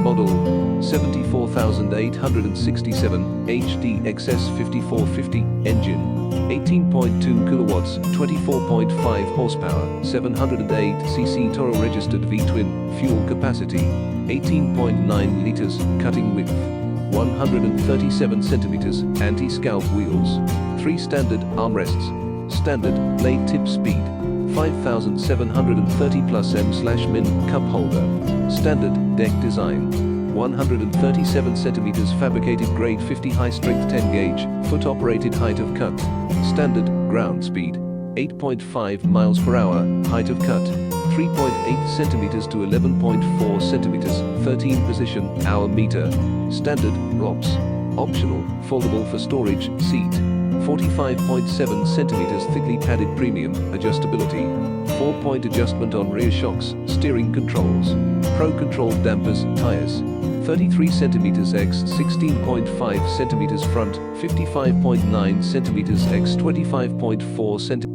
Model 74867 HD XS5450. Engine 18.2 kilowatts, 24.5 horsepower, 708 cc. Toro registered V-twin. Fuel capacity 18.9 liters. Cutting width 137 centimeters. Anti-scalp wheels. 3 standard armrests. Standard blade tip speed 5730 plus M/min. Cup holder. Standard deck design 137 centimeters. Fabricated grade 50. High strength 10 gauge. Foot operated. Height of cut. Standard ground speed 8.5 miles per hour. Height of cut 3.8 centimeters to 11.4 centimeters. 13 position hour meter. Standard ROPS. Optional foldable for storage seat 45.7 centimeters. Thickly padded. Premium adjustability. 4-point adjustment on rear shocks. Steering controls. Pro control dampers. Tires 33 centimeters x 16.5 centimeters. Front 55.9 centimeters x 25.4 centimeters.